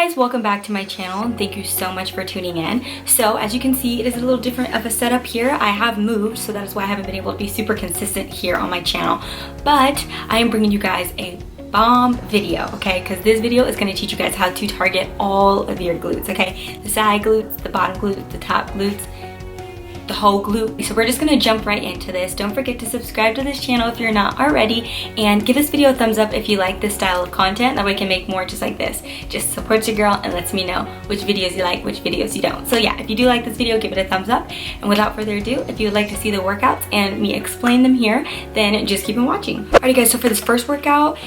guys, welcome back to my channel and thank you so much for tuning in. So as you can see, it is a little different of a setup here. I have moved, so that is why I haven't been able to be super consistent here on my channel, but I am bringing you guys a bomb video, okay? Because this video is going to teach you guys how to target all of your glutes, okay? The side glutes, the bottom glutes, the top glutes, the whole glute. So we're just gonna jump right into this. Don't forget to subscribe to this channel if you're not already, and give this video a thumbs up if you like this style of content. That way I can make more just like this. Just support your girl and lets me know which videos you like, which videos you don't. So yeah, if you do like this video, give it a thumbs up. And without further ado, if you would like to see the workouts and me explain them here, then just keep on watching. Alright guys, so for this first workout,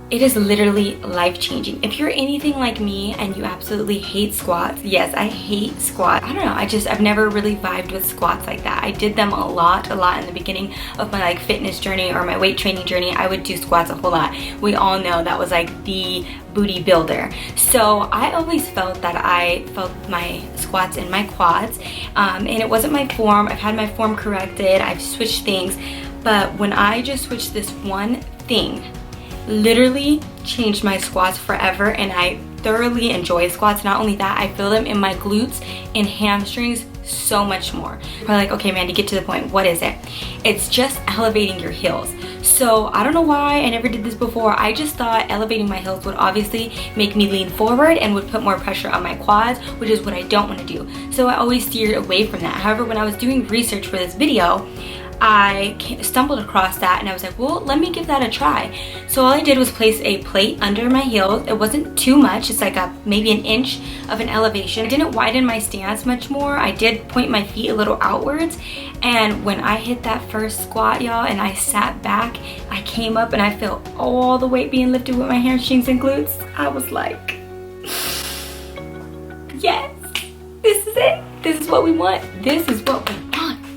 it is literally life-changing. If you're anything like me and you absolutely hate squats, yes, I hate squats. I don't know, I've never really vibed with squats like that. I did them a lot in the beginning of my fitness journey or my weight training journey. I would do squats a whole lot. We all know that was like the booty builder. So I always felt that I felt my squats in my quads, and it wasn't my form. I've had my form corrected, I've switched things, but when I just switched this one thing, literally changed my squats forever, and I thoroughly enjoy squats. Not only that, I feel them in my glutes and hamstrings so much more. Probably like, okay Mandy, get to the point. What is it? It's just elevating your heels. So I don't know why I never did this before. I just thought elevating my heels would obviously make me lean forward and would put more pressure on my quads, which is what I don't want to do. So I always steered away from that. However, when I was doing research for this video, I stumbled across that and I was like, well, let me give that a try. So all I did was place a plate under my heels. It wasn't too much. It's like maybe an inch of an elevation. I didn't widen my stance much more. I did point my feet a little outwards. And when I hit that first squat, y'all, and I sat back, I came up and I felt all the weight being lifted with my hamstrings and glutes. I was like, yes, this is it. This is what we want. This is what we want.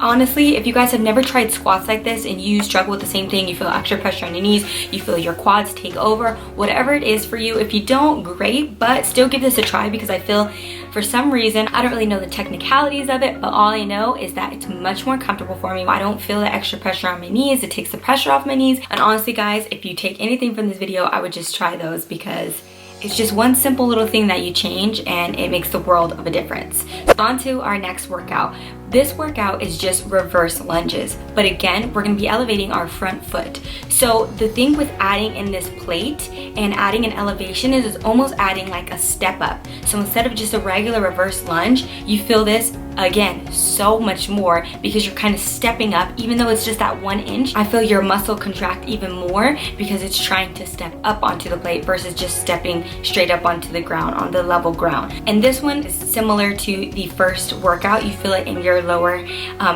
Honestly, if you guys have never tried squats like this and you struggle with the same thing, you feel extra pressure on your knees, you feel your quads take over, whatever it is for you, if you don't, great, but still give this a try, because I feel for some reason, I don't really know the technicalities of it, but all I know is that it's much more comfortable for me. I don't feel the extra pressure on my knees. It takes the pressure off my knees. And honestly guys, if you take anything from this video, I would just try those, because it's just one simple little thing that you change and it makes the world of a difference. On to our next workout. This workout is just reverse lunges, but again, we're gonna be elevating our front foot. So the thing with adding in this plate and adding an elevation is it's almost adding like a step up. So instead of just a regular reverse lunge, you feel this again so much more, because you're kind of stepping up. Even though it's just that 1 inch, I feel your muscle contract even more because it's trying to step up onto the plate versus just stepping straight up onto the ground, on the level ground. And this one is similar to the first workout. You feel it in your lower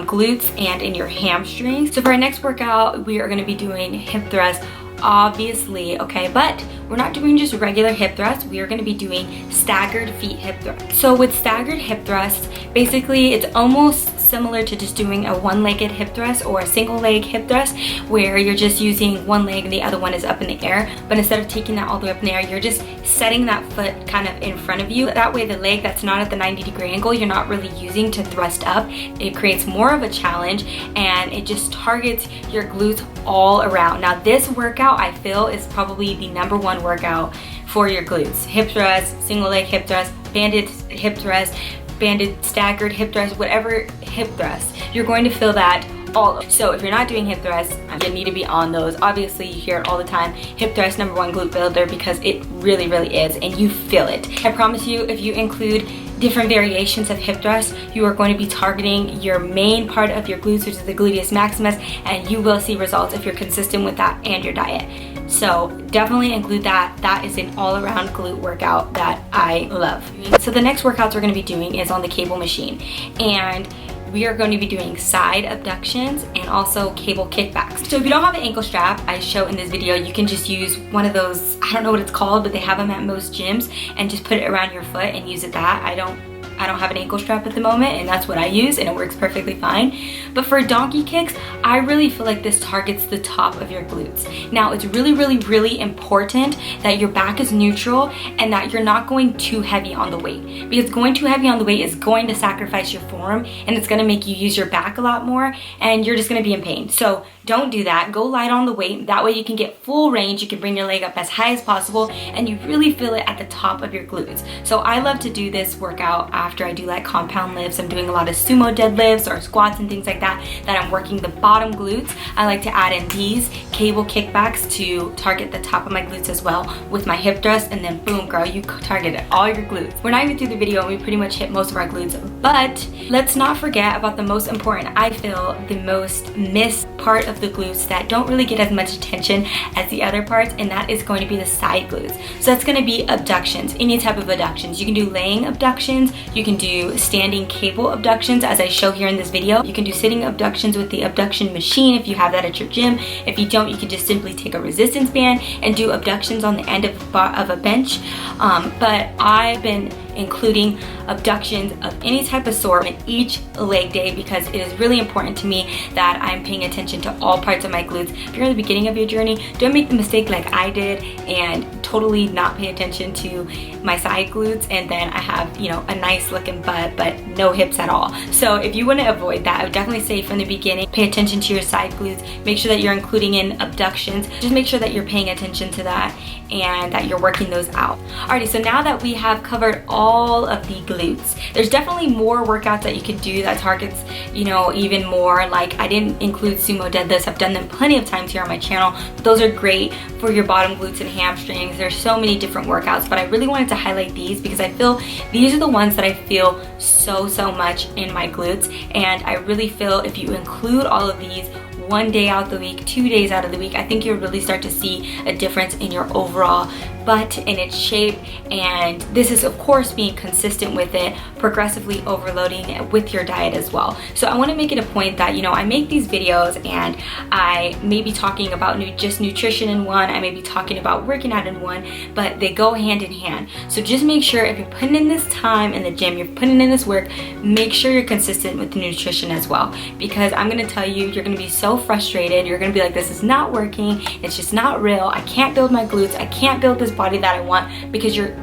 glutes and in your hamstrings. So for our next workout, we are going to be doing hip thrusts, obviously, okay, but we're not doing just regular hip thrusts. We are going to be doing staggered feet hip thrusts. So with staggered hip thrusts, basically it's almost similar to just doing a one-legged hip thrust or a single leg hip thrust, where you're just using one leg and the other one is up in the air. But instead of taking that all the way up in the air, you're just setting that foot kind of in front of you. That way the leg that's not at the 90-degree angle, you're not really using to thrust up. It creates more of a challenge and it just targets your glutes all around. Now this workout, I feel, is probably the #1 workout for your glutes. Hip thrust, single leg hip thrust, banded hip thrust, banded staggered hip thrust, whatever hip thrust, you're going to feel that all. So if you're not doing hip thrusts, you need to be on those. Obviously you hear it all the time, hip thrust #1 glute builder, because it really is, and you feel it. I promise you, if you include different variations of hip thrust, you are going to be targeting your main part of your glutes, which is the gluteus maximus, and you will see results if you're consistent with that and your diet. So definitely include that. That is an all-around glute workout that I love. So the next workouts we're going to be doing is on the cable machine, and we are going to be doing side abductions and also cable kickbacks. So if you don't have an ankle strap I show in this video, you can just use one of those, I don't know what it's called, but they have them at most gyms, and just put it around your foot and use it that. I don't I don't have an ankle strap at the moment, and that's what I use, and it works perfectly fine. But for donkey kicks, I really feel like this targets the top of your glutes. Now, it's really important that your back is neutral and that you're not going too heavy on the weight, because going too heavy on the weight is going to sacrifice your form, and it's going to make you use your back a lot more, and you're just going to be in pain. So don't do that. Go light on the weight. That way you can get full range. You can bring your leg up as high as possible, and you really feel it at the top of your glutes. So I love to do this workout after I do like compound lifts. I'm doing a lot of sumo deadlifts or squats and things like that I'm working the bottom glutes. I like to add in these cable kickbacks to target the top of my glutes as well with my hip thrust, and then boom, girl, you targeted all your glutes. We're not even through the video and we pretty much hit most of our glutes, but let's not forget about the most important, I feel, the most missed part of the glutes that don't really get as much attention as the other parts, and that is going to be the side glutes. So that's going to be abductions, any type of abductions. You can do laying abductions, you can do standing cable abductions as I show here in this video. You can do sitting abductions with the abduction machine if you have that at your gym. If you don't, you can just simply take a resistance band and do abductions on the end of a bench. But I've been including abductions of any type of sort in each leg day, because it is really important to me that I'm paying attention to all parts of my glutes. If you're in the beginning of your journey, don't make the mistake like I did and totally not pay attention to my side glutes, and then I have, you know, a nice looking butt but no hips at all. So if you want to avoid that, I would definitely say from the beginning, pay attention to your side glutes. Make sure that you're including in abductions. Just make sure that you're paying attention to that and that you're working those out. Alrighty, so now that we have covered all of the glutes, there's definitely more workouts that you can do that targets, you know, even more. Like, I didn't include sumo deadlifts. I've done them plenty of times here on my channel, but those are great for your bottom glutes and hamstrings. There's so many different workouts, but I really wanted to highlight these because I feel these are the ones that I feel so much in my glutes, and I really feel if you include all of these 1 day out of the week, 2 days out of the week, I think you'll really start to see a difference in your overall butt and its shape. And this is of course being consistent with it, progressively overloading it with your diet as well. So I want to make it a point that, you know, I make these videos and I may be talking about just nutrition in one, I may be talking about working out in one, but they go hand in hand. So just make sure if you're putting in this time in the gym, you're putting in this work, make sure you're consistent with the nutrition as well, because I'm going to tell you, you're going to be so frustrated. You're going to be like, this is not working, it's just not real, I can't build my glutes, I can't build this body that I want, because you're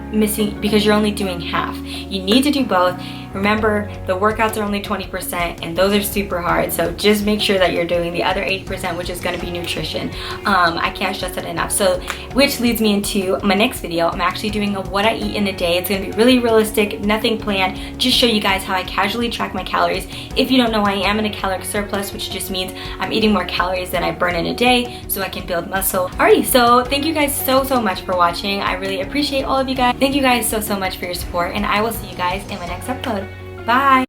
only doing half. You need to do both. Remember, the workouts are only 20% and those are super hard, so just make sure that you're doing the other 80%, which is going to be nutrition. I can't stress that enough. So which leads me into my next video. I'm actually doing a what I eat in a day. It's going to be really realistic, nothing planned, just show you guys how I casually track my calories. If you don't know, I am in a caloric surplus, which just means I'm eating more calories than I burn in a day so I can build muscle. Alrighty, so thank you guys so much for watching. I really appreciate all of you guys. Thank you guys so much for your support, and I will see you guys in my next episode. Bye!